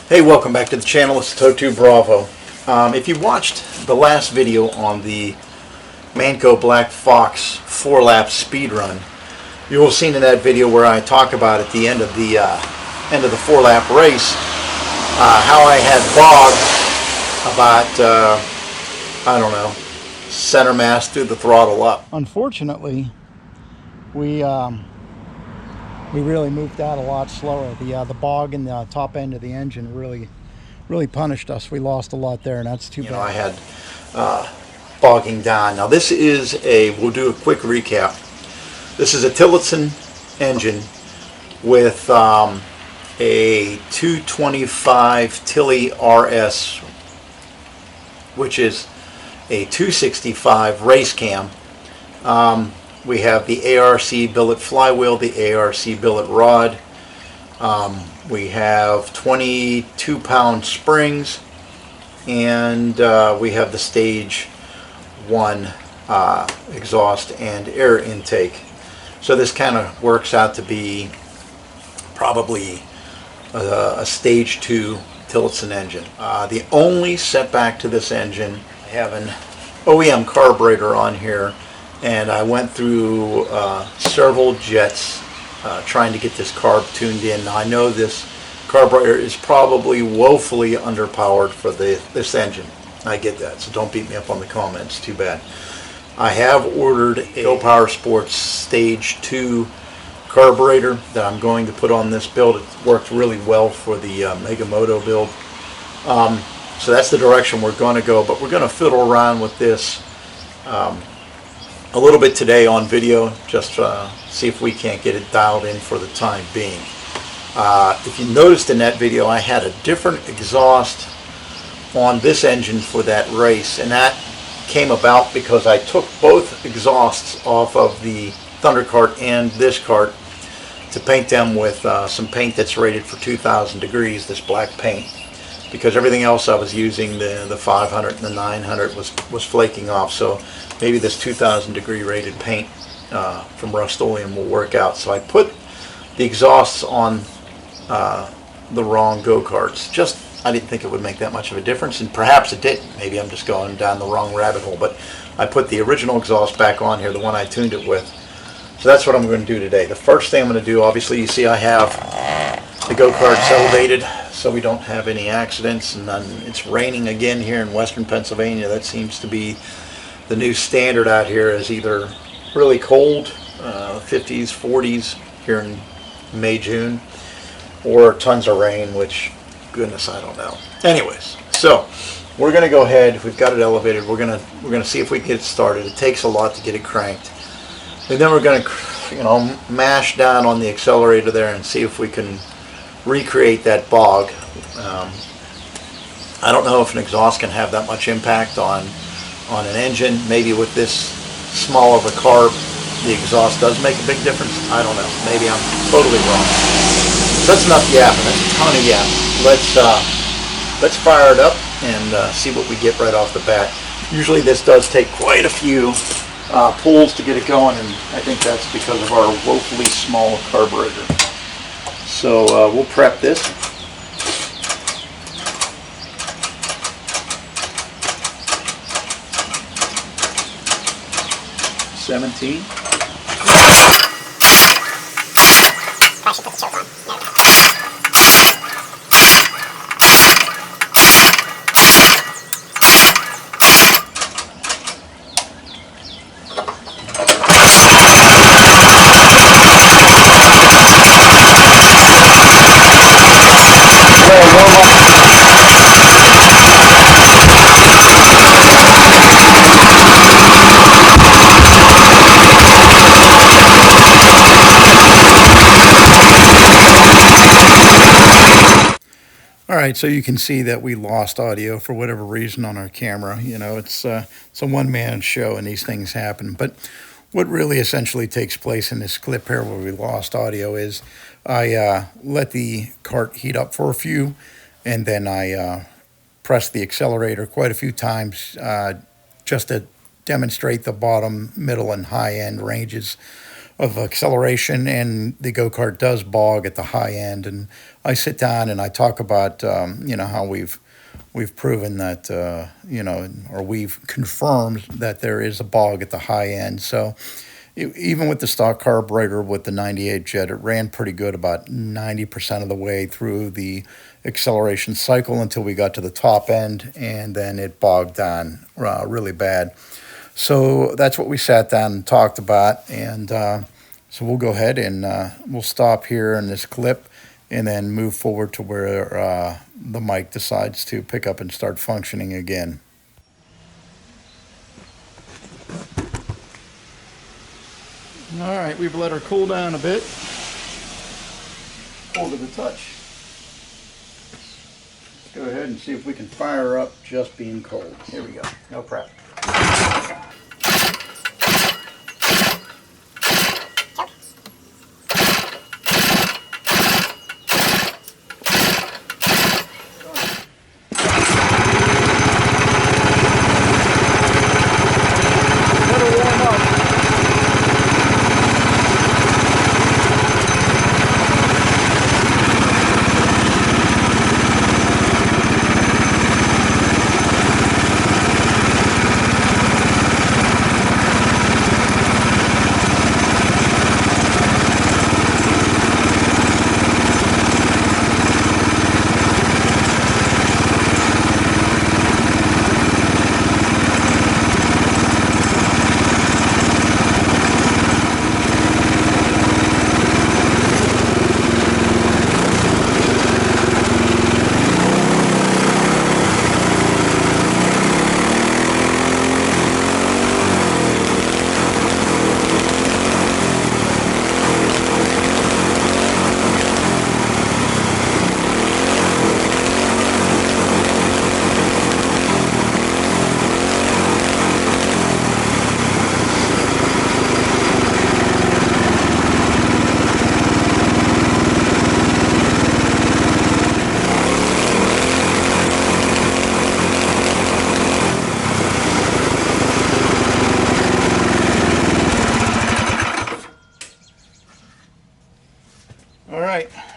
Hey, welcome back to the channel. It's Toto Bravo. If you watched the last video on the Manco Black Fox 4-lap speed run, you will have seen in that video where I talk about at the end of the 4-lap race how I had bogged about I don't know, center mass through the throttle up. Unfortunately, we really moved that a lot slower. The bog in the top end of the engine really punished us. We lost a lot there, and that's too bad. I had bogging down. Now this is we'll do a quick recap. This is a Tillotson engine with a 225 Tilly RS, which is a 265 race cam. We have the ARC billet flywheel, the ARC billet rod. We have 22-pound springs, and we have the stage 1 exhaust and air intake. So this kind of works out to be probably a stage 2 Tillotson engine. The only setback to this engine, I have an OEM carburetor on here, and I went through several jets trying to get this carb tuned in. Now I know this carburetor is probably woefully underpowered for this engine. I get that, so don't beat me up on the comments, too bad. I have ordered a Go Power Sports Stage 2 carburetor that I'm going to put on this build. It worked really well for the Mega Moto build. So that's the direction we're going to go, but we're going to fiddle around with this a little bit today on video, just see if we can't get it dialed in for the time being. If you noticed in that video, I had a different exhaust on this engine for that race, and that came about because I took both exhausts off of the Thunder Kart and this kart to paint them with some paint that's rated for 2,000 degrees, this black paint, because everything else I was using, the 500 and the 900 was flaking off. So maybe this 2,000 degree rated paint from Rust-Oleum will work out. So I put the exhausts on the wrong go-karts. I didn't think it would make that much of a difference, and perhaps it didn't. Maybe I'm just going down the wrong rabbit hole, but I put the original exhaust back on here, the one I tuned it with. So that's what I'm going to do today. The first thing I'm going to do, obviously you see I have the go-karts elevated so we don't have any accidents, and then it's raining again here in western Pennsylvania. That seems to be the new standard out here, is either really cold, 50s, 40s here in May, June, or tons of rain, which, goodness, I don't know. Anyways, so we're going to go ahead. We've got it elevated. We're going to see if we can get it started. It takes a lot to get it cranked. And then we're going to, mash down on the accelerator there and see if we can recreate that bog. I don't know if an exhaust can have that much impact on an engine. Maybe with this small of a carb, the exhaust does make a big difference. I don't know. Maybe I'm totally wrong. That's enough yapping. That's a ton of yapping. Let's fire it up and see what we get right off the bat. Usually this does take quite a few pulls to get it going, and I think that's because of our woefully small carburetor. So we'll prep this. $17. I should put the choke on. There we go. Alright, so you can see that we lost audio for whatever reason on our camera. It's a one-man show and these things happen. But what really essentially takes place in this clip here where we lost audio is I let the kart heat up for a few, and then I pressed the accelerator quite a few times just to demonstrate the bottom, middle, and high end ranges of acceleration, and the go-kart does bog at the high end. And I sit down and I talk about how we've proven that or we've confirmed that there is a bog at the high end. So even with the stock carburetor with the 98 jet, it ran pretty good about 90% of the way through the acceleration cycle until we got to the top end, and then it bogged down really bad. So that's what we sat down and talked about, and so we'll go ahead and we'll stop here in this clip and then move forward to where the mic decides to pick up and start functioning again. All right, we've let her cool down a bit. Cool to the touch. Let's go ahead and see if we can fire her up just being cold. Here we go. No prep.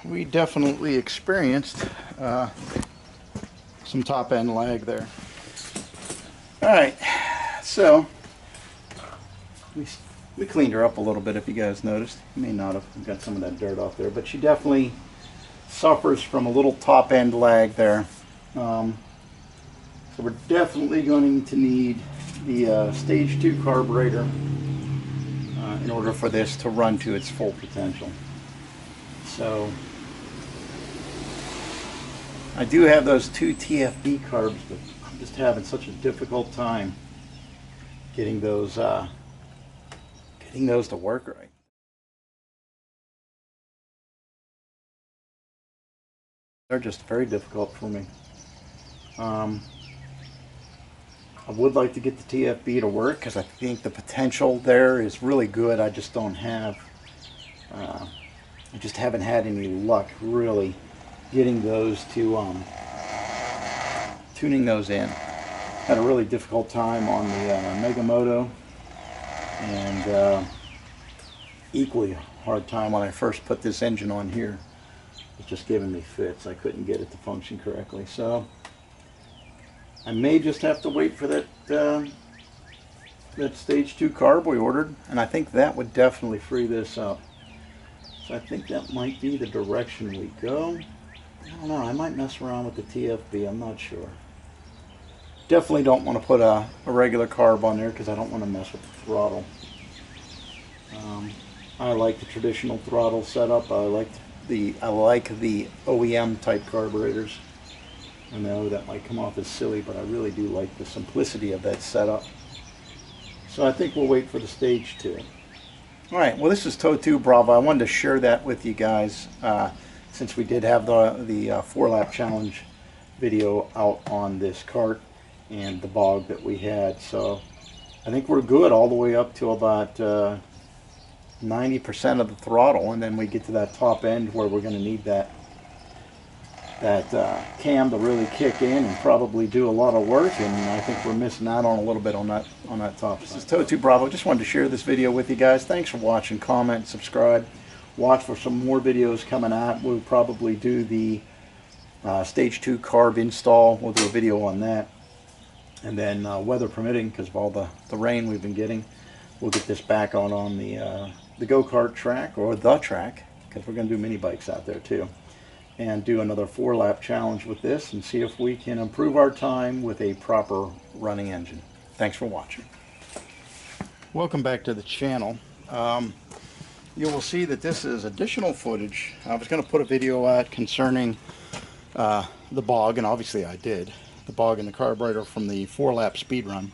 We definitely experienced some top end lag there. Alright, so we cleaned her up a little bit, if you guys noticed. You may not have got some of that dirt off there, but she definitely suffers from a little top end lag there. So we're definitely going to need the stage 2 carburetor in order for this to run to its full potential. So I do have those 2 TFB carbs, but I'm just having such a difficult time getting those to work right. They're just very difficult for me. I would like to get the TFB to work because I think the potential there is really good. I just don't have, I just haven't had any luck really getting those to, tuning those in. Had a really difficult time on the Mega Moto, and equally hard time when I first put this engine on here. It's just giving me fits. I couldn't get it to function correctly. So I may just have to wait for that that stage 2 carb we ordered, and I think that would definitely free this up. So I think that might be the direction we go. I don't know, I might mess around with the TFB, I'm not sure. Definitely don't want to put a regular carb on there because I don't want to mess with the throttle. I like the traditional throttle setup. I like the OEM type carburetors. I know that might come off as silly, but I really do like the simplicity of that setup. So I think we'll wait for the stage 2. Alright, well, this is Tow2 Bravo. I wanted to share that with you guys since we did have the 4-lap challenge video out on this kart and the bog that we had. So I think we're good all the way up to about 90% of the throttle, and then we get to that top end where we're going to need that that cam to really kick in and probably do a lot of work, and I think we're missing out on a little bit on that top. This is Toto Bravo. Just wanted to share this video with you guys. Thanks for watching. Comment, subscribe. Watch for some more videos coming out. We'll probably do the stage 2 carb install. We'll do a video on that, and then weather permitting, because of all the rain we've been getting, we'll get this back on the go-kart track, or the track, because we're going to do mini bikes out there too, and do another 4-lap challenge with this and see if we can improve our time with a proper running engine. Thanks for watching. Welcome back to the channel. You will see that this is additional footage. I was going to put a video out concerning the bog, and obviously I did, the bog and the carburetor from the 4-lap speed run.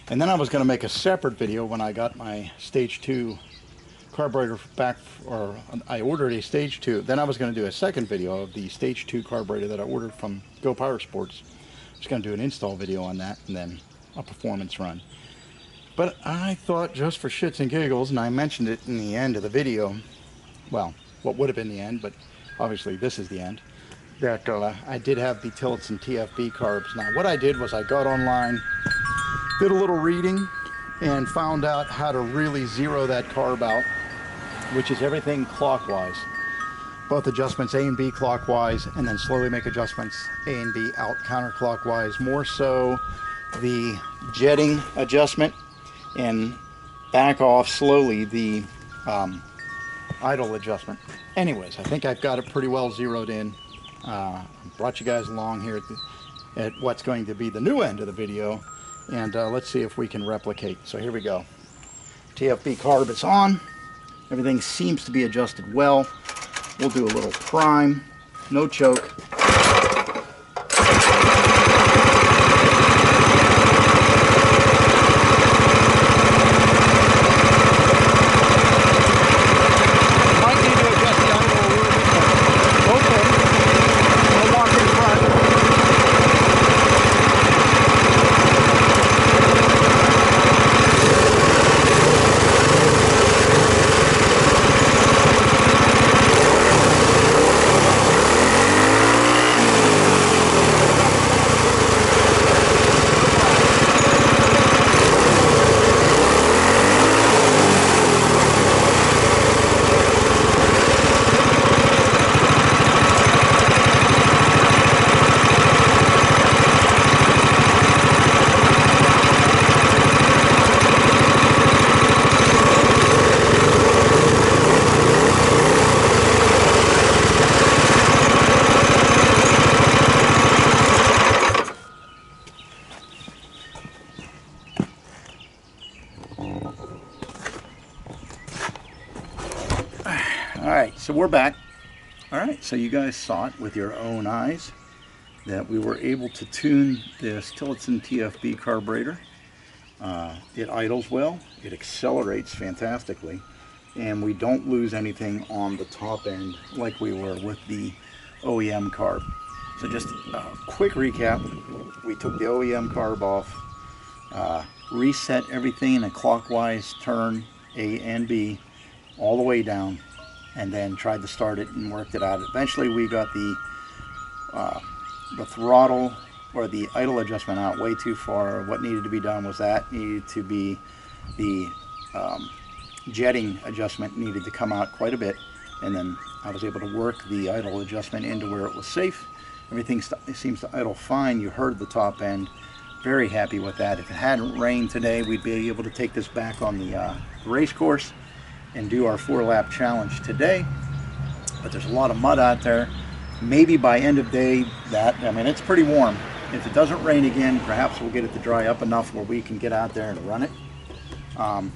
And then I was going to make a separate video when I got my stage 2 carburetor back, or I ordered a stage 2. Then I was going to do a second video of the stage 2 carburetor that I ordered from Go Power Sports. I was going to do an install video on that and then a performance run. But I thought, just for shits and giggles, and I mentioned it in the end of the video, well, what would have been the end, but obviously this is the end, that I did have the Tillotson TFB carbs. Now what I did was I got online, did a little reading, and found out how to really zero that carb out, which is everything clockwise. Both adjustments A and B clockwise, and then slowly make adjustments A and B out counterclockwise. More so the jetting adjustment, and back off slowly the idle adjustment. Anyways, I think I've got it pretty well zeroed in. Brought you guys along here at what's going to be the new end of the video, and let's see if we can replicate. So here we go. TFB carb is on. Everything seems to be adjusted well. We'll do a little prime, no choke. Alright, so we're back. Alright, so you guys saw it with your own eyes that we were able to tune this Tillotson TFB carburetor. It idles well, it accelerates fantastically, and we don't lose anything on the top end like we were with the OEM carb. So just a quick recap. We took the OEM carb off, reset everything in a clockwise turn, A and B, all the way down, and then tried to start it and worked it out. Eventually we got the throttle or the idle adjustment out way too far. What needed to be done was that needed to be the jetting adjustment needed to come out quite a bit, and then I was able to work the idle adjustment into where it was safe. Everything seems to idle fine. You heard the top end. Very happy with that. If it hadn't rained today, we'd be able to take this back on the race course and do our 4-lap challenge today. But there's a lot of mud out there. Maybe by end of day, I mean, it's pretty warm. If it doesn't rain again, perhaps we'll get it to dry up enough where we can get out there and run it.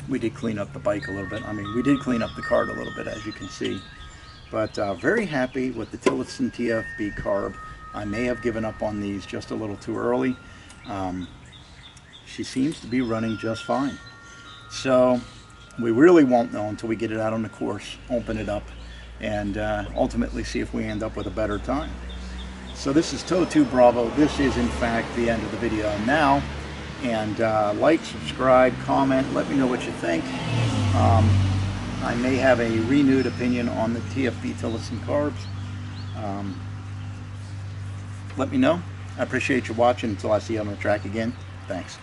We did clean up the bike a little bit. I mean, we did clean up the kart a little bit, as you can see. But very happy with the Tillotson TFB carb. I may have given up on these just a little too early. She seems to be running just fine. So we really won't know until we get it out on the course, open it up, and ultimately see if we end up with a better time. So this is Toto Bravo. This is in fact the end of the video now. And like, subscribe, comment, let me know what you think. I may have a renewed opinion on the TFB Tillotson carbs. let me know. I appreciate you watching. Until I see you on the track again, thanks.